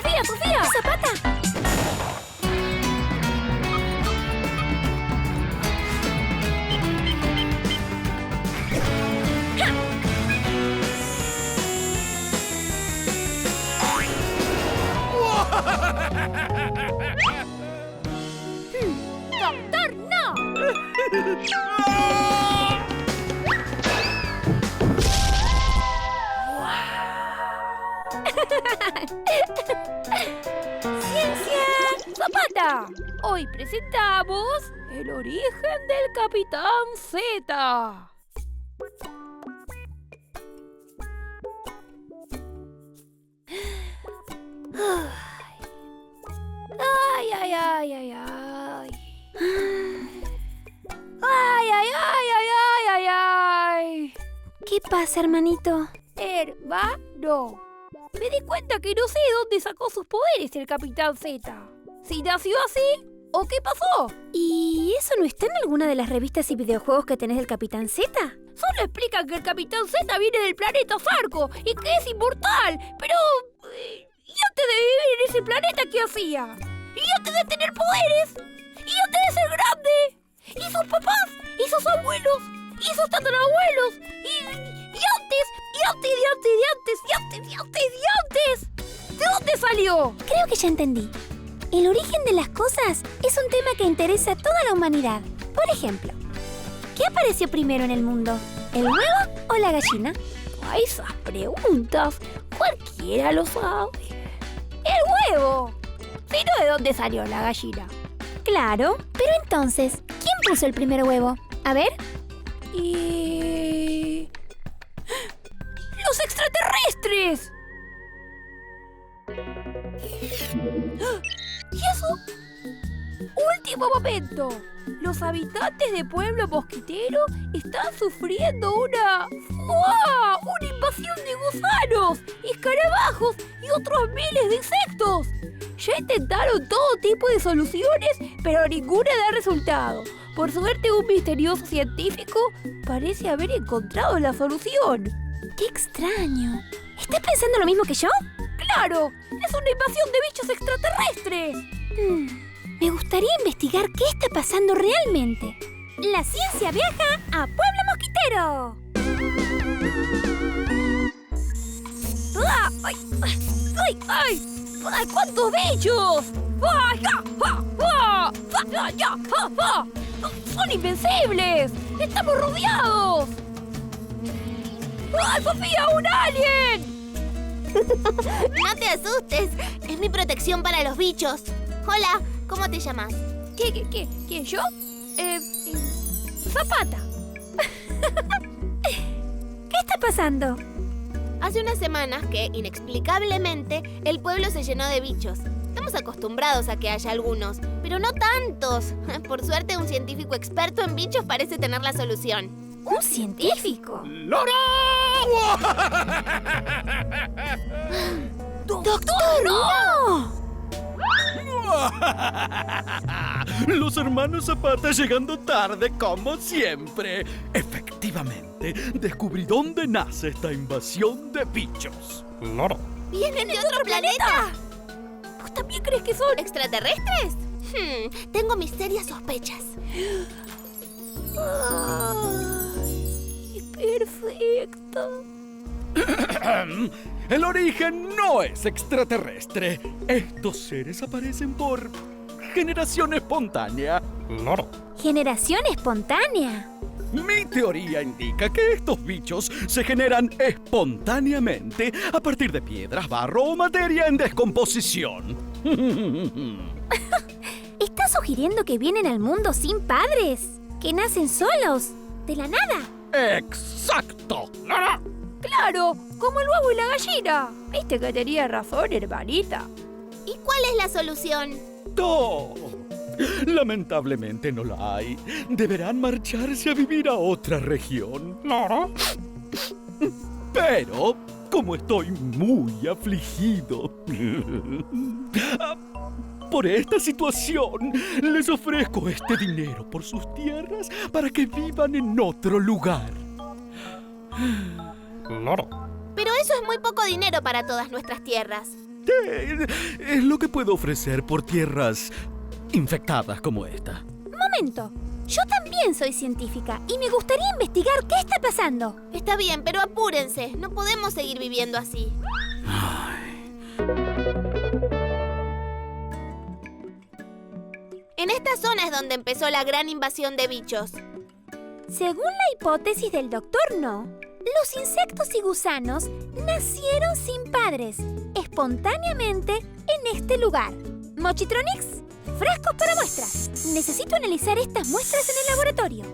¡Sofía, Sofía! ¡Zapata! ¡Doctor, no! ¡Ciencia! ¡Zapata! Hoy presentamos el origen del Capitán Z. Ay, ay, ay, ay, ay. Ay, ay, ay, ay, ay, ay, ay. ¿Qué pasa, hermanito? Hermano, me di cuenta que no sé de dónde sacó sus poderes el Capitán Z. ¿Si nació así o qué pasó? ¿Y eso no está en alguna de las revistas y videojuegos que tenés del Capitán Z? Solo explican que el Capitán Z viene del planeta Zarco y que es inmortal, pero... ¿y antes de vivir en ese planeta qué hacía? ¿Y antes de tener poderes? ¿Y antes de ser grande? ¿Y sus papás? ¿Y sus abuelos? ¿Y sus tatarabuelos? ¿Y antes? ¿De dónde salió? Creo que ya entendí. El origen de las cosas es un tema que interesa a toda la humanidad. Por ejemplo, ¿qué apareció primero en el mundo? ¿El huevo o la gallina? A esas preguntas cualquiera lo sabe. ¡El huevo! Si no, ¿de dónde salió la gallina? Claro, pero entonces, ¿quién puso el primer huevo? A ver. Y... ¡los extraterrestres! ¿Y eso? Último momento. Los habitantes de Pueblo Mosquitero están sufriendo una invasión de gusanos, escarabajos y otros miles de insectos. Ya intentaron todo tipo de soluciones, pero ninguna da resultado. Por suerte, un misterioso científico parece haber encontrado la solución. ¡Qué extraño! ¿Estás pensando lo mismo que yo? ¡Claro! ¡Es una invasión de bichos extraterrestres! Me gustaría investigar qué está pasando realmente. La ciencia viaja a Pueblo Mosquitero. ¡Ah! ¡Ay! ¡Ay! ¡Ay! ¡Ay! ¡Cuántos bichos! ¡Ay! ¡Ah! ¡Ah! ¡Ah! ¡Ah! ¡Ya! ¡Ah! ¡Ah! ¡Son invencibles! ¡Estamos rodeados! ¡Ah! ¡Sofía! ¡Un alien! No te asustes, es mi protección para los bichos. Hola, ¿cómo te llamas? ¿Quién, yo? Zapata. ¿Qué está pasando? Hace unas semanas que, inexplicablemente, el pueblo se llenó de bichos. Estamos acostumbrados a que haya algunos, pero no tantos. Por suerte, un científico experto en bichos parece tener la solución. ¿Un científico? ¡Lora! ¡Doctor, no! Los hermanos Zapata llegando tarde como siempre. Efectivamente, descubrí dónde nace esta invasión de bichos. ¡Lora! ¿Vienen de otro planeta? ¿Vos también crees que son ¿Extraterrestres? Tengo mis serias sospechas. ¡Ay, perfecto! El origen no es extraterrestre. Estos seres aparecen por generación espontánea. ¡Lora! ¿Generación espontánea? Mi teoría indica que estos bichos se generan espontáneamente a partir de piedras, barro o materia en descomposición. ¿Estás sugiriendo que vienen al mundo sin padres? ¿Que nacen solos? ¿De la nada? ¡Exacto! ¡Lora! ¡Claro! ¡Como el huevo y la gallina! ¿Viste que tenía razón, hermanita? ¿Y cuál es la solución? No. Lamentablemente no la hay. Deberán marcharse a vivir a otra región. ¡Lora! Pero, como estoy muy afligido por esta situación, les ofrezco este dinero por sus tierras para que vivan en otro lugar. Pero eso es muy poco dinero para todas nuestras tierras. Es lo que puedo ofrecer por tierras infectadas como esta. Momento. Yo también soy científica y me gustaría investigar qué está pasando. Está bien, pero apúrense. No podemos seguir viviendo así. En esta zona es donde empezó la gran invasión de bichos. Según la hipótesis del Dr. No, los insectos y gusanos nacieron sin padres, espontáneamente en este lugar. Mochitronix, frascos para muestras. Necesito analizar estas muestras en el laboratorio.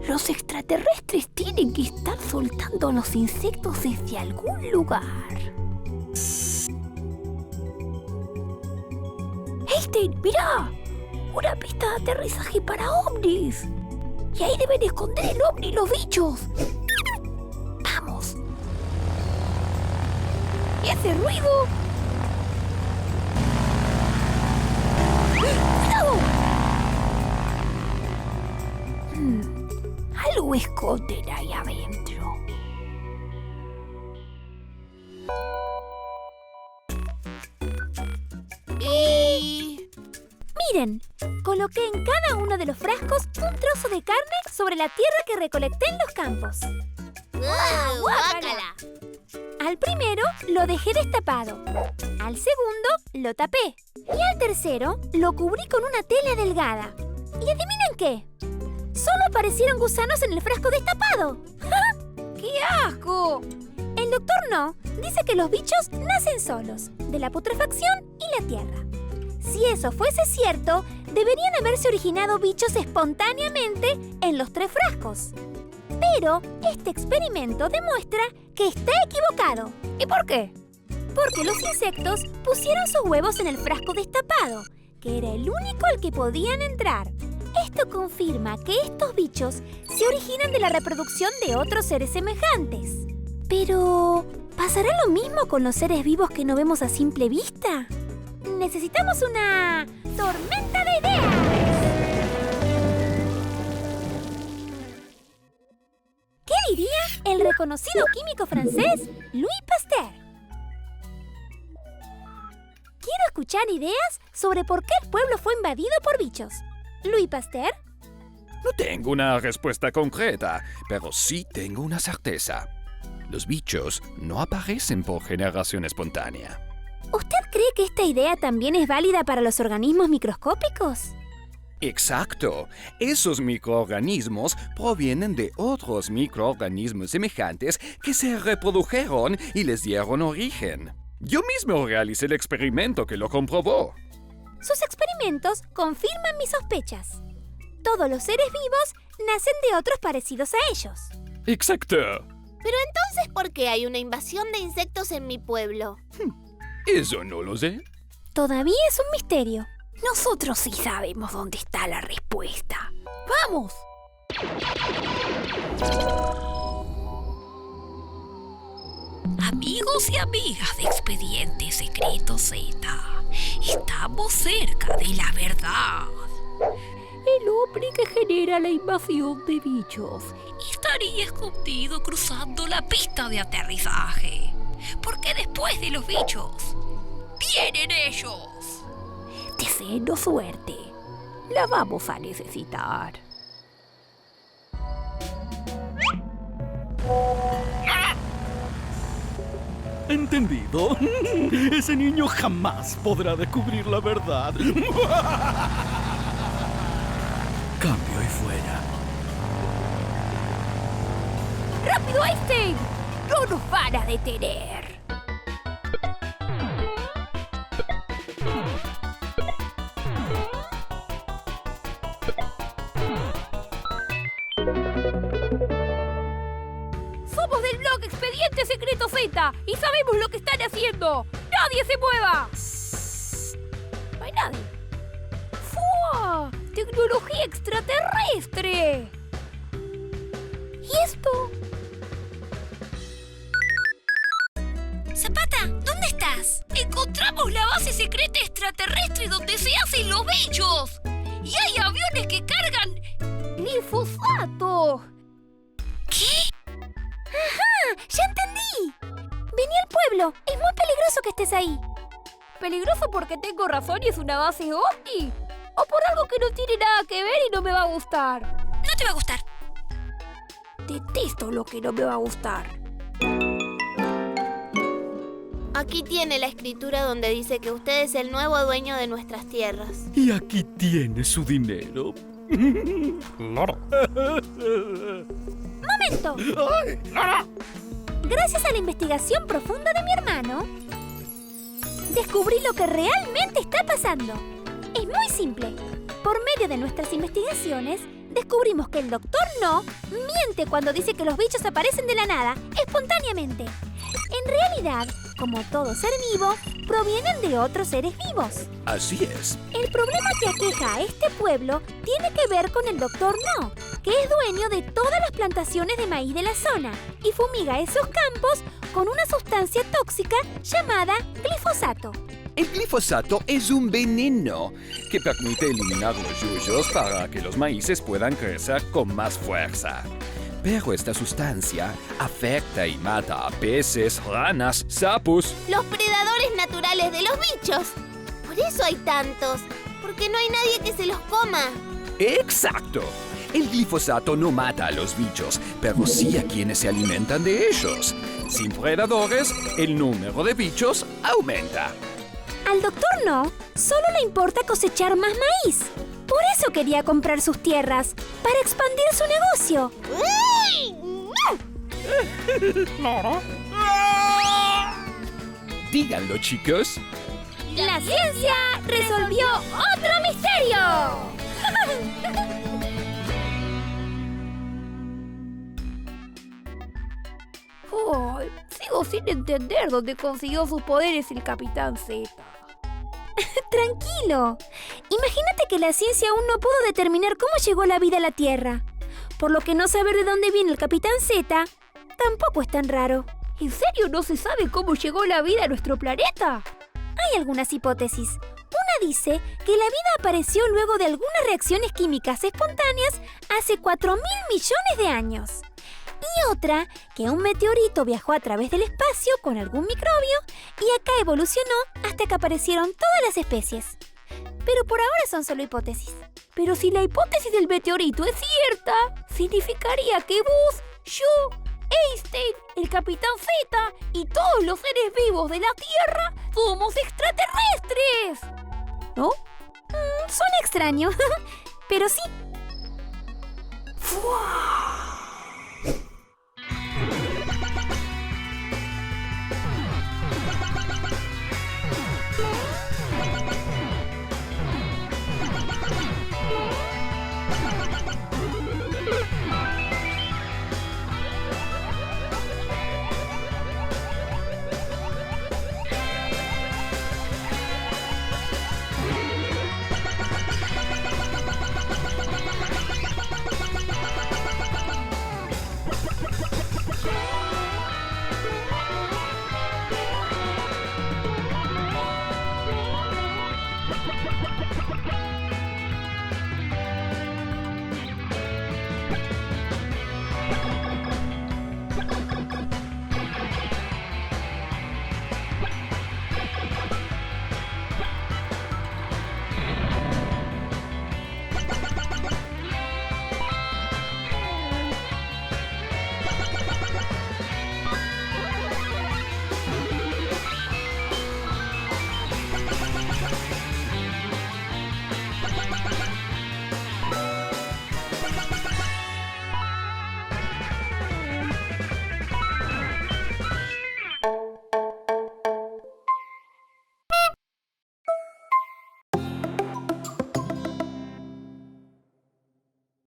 Los extraterrestres tienen que estar soltando los insectos desde algún lugar. ¡Einstein, mirá! ¡Una pista de aterrizaje para ovnis! Y ahí deben esconder el ovni y los bichos. ¡Vamos! ¿Y ese ruido? ¡Cuidado! Algo esconden ahí adentro. Y... Miren, coloqué en cada uno de los frascos un trozo de carne sobre la tierra que recolecté en los campos. ¡Guácala! Al primero lo dejé destapado, al segundo lo tapé y al tercero lo cubrí con una tela delgada. ¿Y adivinen qué? Solo aparecieron gusanos en el frasco destapado. ¡Qué asco! El doctor No dice que los bichos nacen solos, de la putrefacción y la tierra. Si eso fuese cierto, deberían haberse originado bichos espontáneamente en los 3 frascos. Pero este experimento demuestra que está equivocado. ¿Y por qué? Porque los insectos pusieron sus huevos en el frasco destapado, que era el único al que podían entrar. Esto confirma que estos bichos se originan de la reproducción de otros seres semejantes. Pero, ¿pasará lo mismo con los seres vivos que no vemos a simple vista? Necesitamos una tormenta de ideas. ¿Qué diría el reconocido químico francés Louis Pasteur? Quiero escuchar ideas sobre por qué el pueblo fue invadido por bichos. ¿Louis Pasteur? No tengo una respuesta concreta, pero sí tengo una certeza. Los bichos no aparecen por generación espontánea. ¿Usted cree que esta idea también es válida para los organismos microscópicos? Exacto. Esos microorganismos provienen de otros microorganismos semejantes que se reprodujeron y les dieron origen. Yo mismo realicé el experimento que lo comprobó. Sus experimentos confirman mis sospechas. Todos los seres vivos nacen de otros parecidos a ellos. Exacto. Pero entonces, ¿por qué hay una invasión de insectos en mi pueblo? Eso no lo sé. Todavía es un misterio. Nosotros sí sabemos dónde está la respuesta. ¡Vamos! Amigos y amigas de Expediente Secreto Z, estamos cerca de la verdad. El hombre que genera la invasión de bichos estaría escondido cruzando la pista de aterrizaje. Porque después de los bichos, vienen ellos. Deseenos suerte. La vamos a necesitar. ¿Entendido? Ese niño jamás podrá descubrir la verdad. Cambio y fuera. ¡Rápido, Einstein! ¡No nos van a detener! Somos del blog Expediente Secreto Z y sabemos lo que están haciendo. ¡Nadie se mueva! No hay nadie. ¡Fua! ¡Tecnología extraterrestre! ¿Y esto? Zapata, ¿dónde estás? Encontramos la base secreta extraterrestre donde se hacen los bichos. Y hay aviones que cargan glifosato. ¿Qué? ¡Ajá! ¡Ya entendí! Vení al pueblo. Es muy peligroso que estés ahí. ¿Peligroso porque tengo razón y es una base ovni? ¿O por algo que no tiene nada que ver y no me va a gustar? No te va a gustar. Detesto lo que no me va a gustar. Aquí tiene la escritura donde dice que usted es el nuevo dueño de nuestras tierras. Y aquí tiene su dinero. Claro. ¡Momento! Gracias a la investigación profunda de mi hermano, descubrí lo que realmente está pasando. Es muy simple. Por medio de nuestras investigaciones, descubrimos que el Dr. No miente cuando dice que los bichos aparecen de la nada, espontáneamente. En realidad, como todo ser vivo, provienen de otros seres vivos. Así es. El problema que aqueja a este pueblo tiene que ver con el Dr. No, que es dueño de todas las plantaciones de maíz de la zona y fumiga esos campos con una sustancia tóxica llamada glifosato. El glifosato es un veneno que permite eliminar los yuyos para que los maíces puedan crecer con más fuerza. Pero esta sustancia afecta y mata a peces, ranas, sapos. Los predadores naturales de los bichos. Por eso hay tantos. Porque no hay nadie que se los coma. ¡Exacto! El glifosato no mata a los bichos, pero sí a quienes se alimentan de ellos. Sin predadores, el número de bichos aumenta. Al Dr. No solo le importa cosechar más maíz. Por eso quería comprar sus tierras, para expandir su negocio. ¡Uy! ¡No! Díganlo, chicos. ¡La ciencia resolvió otro misterio! Ay, sigo sin entender dónde consiguió sus poderes el Capitán Z. Tranquilo. Imagínate que la ciencia aún no pudo determinar cómo llegó la vida a la Tierra. Por lo que no saber de dónde viene el Capitán Z tampoco es tan raro. ¿En serio no se sabe cómo llegó la vida a nuestro planeta? Hay algunas hipótesis. Una dice que la vida apareció luego de algunas reacciones químicas espontáneas hace 4.000 millones de años. Y otra, que un meteorito viajó a través del espacio con algún microbio y acá evolucionó hasta que aparecieron todas las especies. Pero por ahora son solo hipótesis. Pero si la hipótesis del meteorito es cierta, significaría que vos, yo, Einstein, el Capitán Z y todos los seres vivos de la Tierra somos extraterrestres. ¿No? Suena extraño, pero sí. ¡Fua!